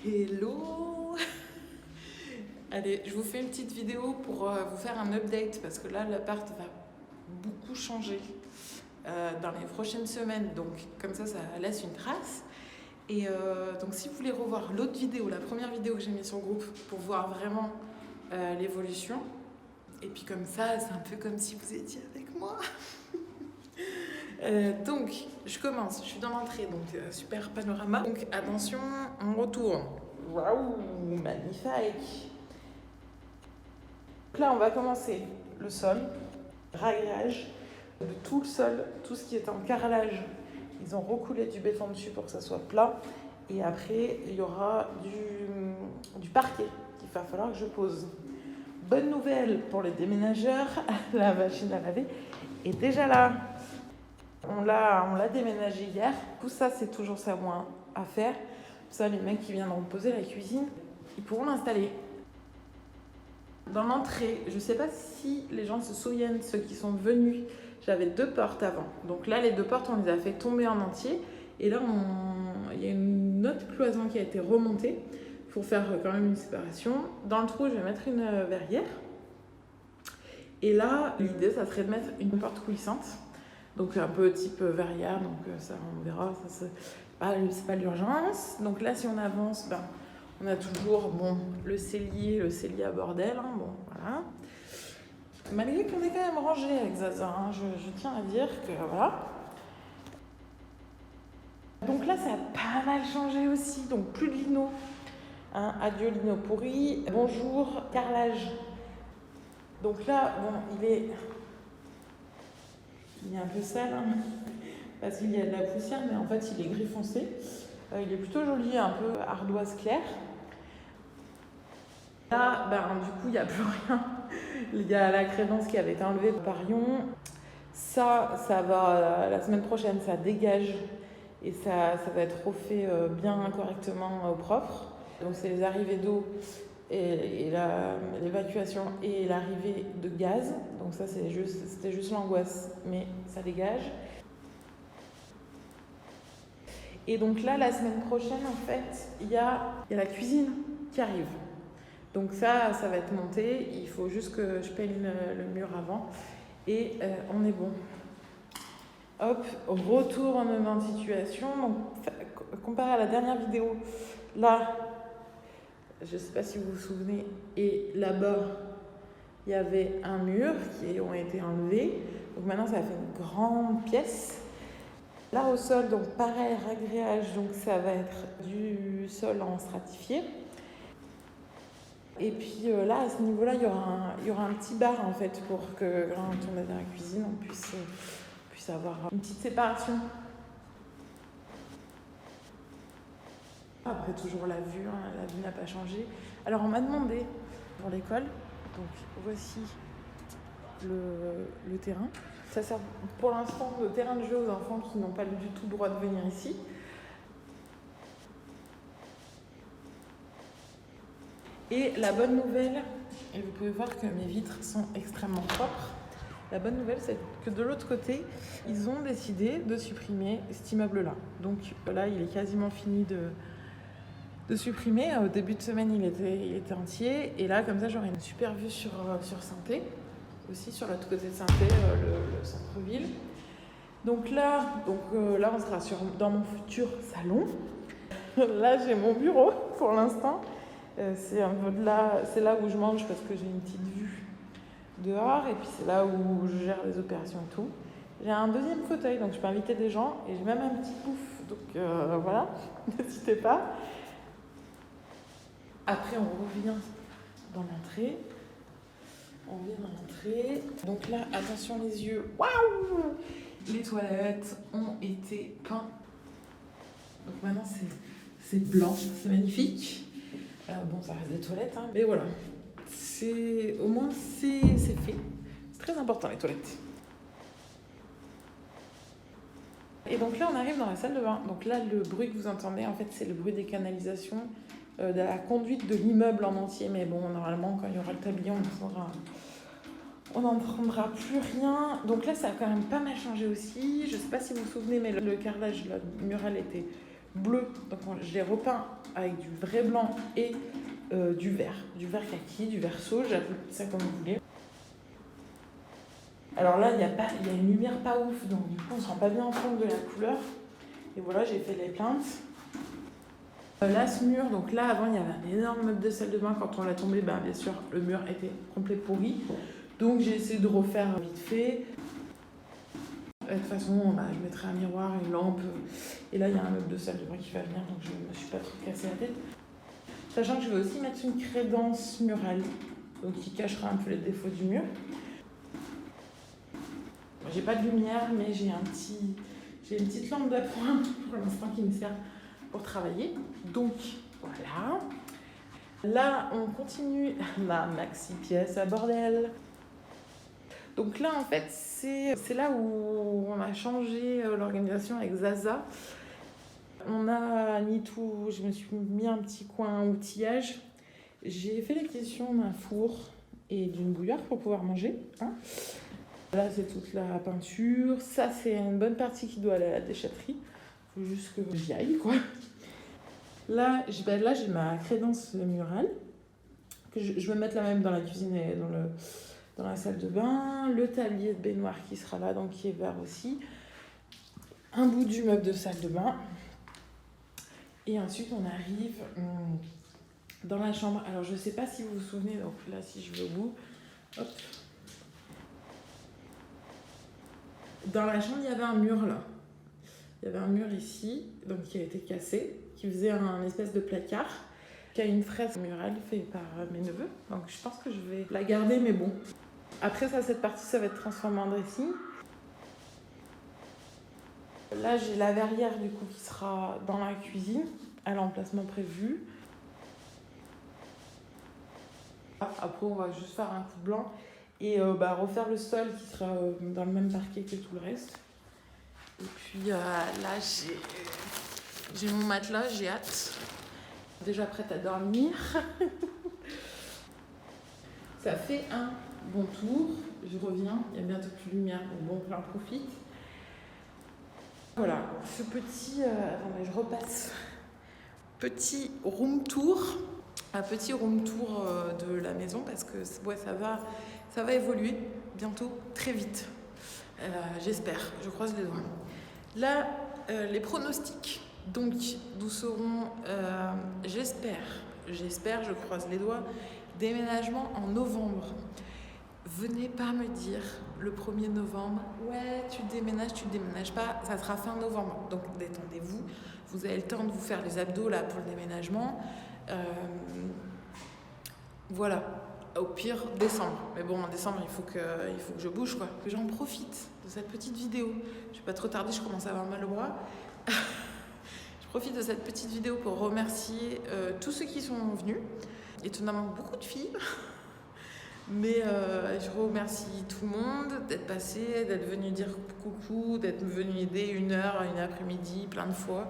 Hello. Allez, je vous fais une petite vidéo pour vous faire un update parce que là, l'appart va beaucoup changer dans les prochaines semaines. Donc, comme ça laisse une trace. Et donc, si vous voulez revoir l'autre vidéo, la première vidéo que j'ai mise sur le groupe pour voir vraiment l'évolution, et puis comme ça, c'est un peu comme si vous étiez avec moi. Donc, je commence, je suis dans l'entrée, donc super panorama. Donc, attention, on retourne. Waouh, magnifique. Donc là, on va commencer le sol, rayage de tout le sol, tout ce qui est en carrelage. Ils ont recoulé du béton dessus pour que ça soit plat. Et après, il y aura du parquet qu'il va falloir que je pose. Bonne nouvelle pour les déménageurs, la machine à laver est déjà là. On l'a déménagé hier. Tout ça, c'est toujours ça moins à faire. Ça, les mecs qui viendront poser la cuisine, ils pourront l'installer. Dans l'entrée, je ne sais pas si les gens se souviennent, ceux qui sont venus, j'avais 2 portes avant. Donc là, les 2 portes, on les a fait tomber en entier. Et là, il y a une autre cloison qui a été remontée pour faire quand même une séparation. Dans le trou, je vais mettre une verrière. Et là, l'idée, ça serait de mettre une porte coulissante. Donc un peu type verrière, donc ça on verra, c'est pas l'urgence. Donc là si on avance, on a toujours le cellier à bordel, hein, bon voilà. Malgré qu'on est quand même rangé avec Zaza, hein, je tiens à dire que voilà. Donc là ça a pas mal changé aussi, donc plus de lino, hein, adieu lino pourri, bonjour carrelage. Donc là il est un peu sale, hein, parce qu'il y a de la poussière, mais en fait il est gris foncé. Il est plutôt joli, un peu ardoise claire. Là, du coup, il n'y a plus rien. Il y a la crédence qui avait été enlevée par Rion. Ça va, la semaine prochaine, ça dégage et ça va être refait bien correctement au propre. Donc c'est les arrivées d'eau et l'évacuation et l'arrivée de gaz. Donc ça, c'était juste l'angoisse, mais ça dégage. Et donc là, la semaine prochaine, en fait, il y a la cuisine qui arrive. Donc ça va être monté. Il faut juste que je peigne le mur avant. Et on est bon. Hop, retournement de situation. Donc, comparé à la dernière vidéo, là, je ne sais pas si vous vous souvenez, et là-bas, il y avait un mur qui ont été enlevés. Donc maintenant, ça fait une grande pièce. Là au sol, donc pareil, ragréage, donc ça va être du sol en stratifié. Et puis là, à ce niveau-là, il y aura un petit bar en fait pour que quand on est dans la cuisine, on puisse avoir une petite séparation. Après, toujours la vue n'a pas changé. Alors on m'a demandé pour l'école, donc voici le terrain. Ça sert pour l'instant de terrain de jeu aux enfants qui n'ont pas du tout le droit de venir ici. Et la bonne nouvelle, et vous pouvez voir que mes vitres sont extrêmement propres, la bonne nouvelle c'est que de l'autre côté, ils ont décidé de supprimer cet immeuble-là. Donc là, il est quasiment fini de supprimer. Au début de semaine, il était entier. Et là, comme ça, j'aurai une super vue sur Saint-Thé. Aussi sur l'autre côté de Saint-Thé, le centre-ville. Donc là, on sera dans mon futur salon. Là, j'ai mon bureau pour l'instant. C'est un peu c'est là où je mange parce que j'ai une petite vue dehors. Et puis c'est là où je gère les opérations et tout. J'ai un deuxième fauteuil, donc je peux inviter des gens. Et j'ai même un petit pouf. Donc voilà, n'hésitez pas. Après, on revient dans l'entrée. Donc là, attention les yeux. Waouh! Les toilettes ont été peintes. Donc maintenant, c'est blanc. C'est magnifique. Ça reste des toilettes, hein, mais voilà. Au moins, c'est fait. C'est très important, les toilettes. Et donc là, on arrive dans la salle de bain. Donc là, le bruit que vous entendez, en fait, c'est le bruit des canalisations, de la conduite de l'immeuble en entier. Mais bon, normalement, quand il y aura le tablier, on n'entendra plus rien. Donc là, ça a quand même pas mal changé aussi. Je ne sais pas si vous vous souvenez, mais le carrelage, le mural était bleu. Donc je l'ai repeint avec du vrai blanc et du vert kaki, du vert sauge, appelez ça comme vous voulez. Alors là, il y a une lumière pas ouf, donc du coup on ne se rend pas bien compte de la couleur. Et voilà, j'ai fait les plaintes. Là, ce mur, donc là avant il y avait un énorme meuble de salle de bain. Quand on l'a tombé, bien sûr, le mur était complet pourri. Donc j'ai essayé de refaire vite fait. De toute façon, je mettrai un miroir, une lampe. Et là, il y a un meuble de salle de bain qui va venir, donc je ne me suis pas trop cassé la tête. Sachant que je vais aussi mettre une crédence murale, donc qui cachera un peu les défauts du mur. J'ai pas de lumière, mais j'ai une petite lampe d'appoint pour l'instant qui me sert pour travailler. Donc voilà. Là, on continue la maxi pièce à bordel. Donc là, en fait, c'est là où on a changé l'organisation avec Zaza. On a mis tout, je me suis mis un petit coin outillage. J'ai fait l'acquisition d'un four et d'une bouilloire pour pouvoir manger. Là, c'est toute la peinture. Ça, c'est une bonne partie qui doit aller à la déchetterie. Il faut juste que j'y aille, quoi. Là, j'ai ma crédence murale. Que je vais mettre la même dans la cuisine et dans la salle de bain. Le tablier de baignoire qui sera là, donc qui est vert aussi. Un bout du meuble de salle de bain. Et ensuite, on arrive dans la chambre. Alors, je ne sais pas si vous vous souvenez. Donc là, si je vais au bout. Hop. Dans la chambre, il y avait un mur là. Il y avait un mur ici, donc qui a été cassé, qui faisait un espèce de placard, qui a une fresque murale faite par mes neveux. Donc je pense que je vais la garder, mais bon. Après ça, cette partie, ça va être transformé en dressing. Là, j'ai la verrière du coup qui sera dans la cuisine, à l'emplacement prévu. Après, on va juste faire un coup blanc et refaire le sol qui sera dans le même parquet que tout le reste. Et puis là, j'ai mon matelas, j'ai hâte. Déjà prête à dormir. Ça fait un bon tour. Je reviens, il y a bientôt plus de lumière, donc bon, j'en profite. Voilà, ce petit... attendez, je repasse. Petit room tour. Un petit room tour de la maison parce que ouais, ça va évoluer bientôt, très vite. J'espère, je croise les doigts. Là, les pronostics. Donc, nous serons, j'espère, je croise les doigts, déménagement en novembre. Venez pas me dire le 1er novembre, ouais, tu déménages pas, ça sera fin novembre. Donc, détendez-vous, vous avez le temps de vous faire les abdos là pour le déménagement. Voilà, au pire, décembre. Mais bon, en décembre, il faut que je bouge, quoi. Que j'en profite de cette petite vidéo. Je vais pas trop tarder, je commence à avoir mal au bras. Je profite de cette petite vidéo pour remercier tous ceux qui sont venus. Étonnamment, beaucoup de filles. Mais je remercie tout le monde d'être passé, d'être venu dire coucou, d'être venu aider une après-midi, plein de fois.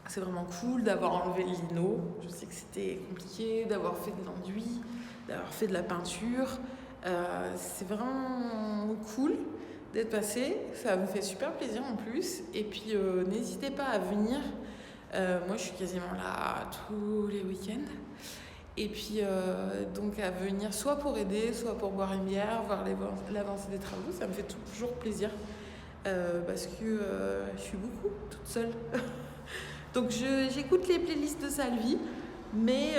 C'est vraiment cool d'avoir enlevé le lino. Je sais que c'était compliqué, d'avoir fait de l'enduit, d'avoir fait de la peinture. C'est vraiment cool d'être passé. Ça me fait super plaisir en plus. Et puis, n'hésitez pas à venir. Moi, je suis quasiment là tous les week-ends. Et puis, donc, à venir soit pour aider, soit pour boire une bière, voir l'avancée des travaux. Ça me fait toujours plaisir. Parce que je suis beaucoup toute seule. Donc j'écoute les playlists de Salvi, mais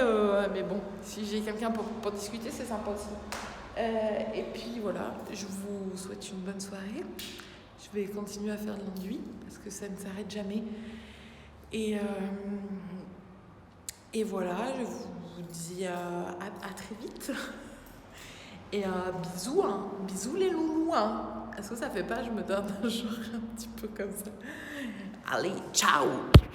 bon, si j'ai quelqu'un pour discuter, c'est sympa aussi. Et puis voilà, je vous souhaite une bonne soirée. Je vais continuer à faire de l'enduit, parce que ça ne s'arrête jamais. Et voilà, je vous dis à très vite. Et bisous, hein. Bisous les loulous. Hein. Est-ce que ça fait pas, je me donne un genre un petit peu comme ça. Allez, ciao!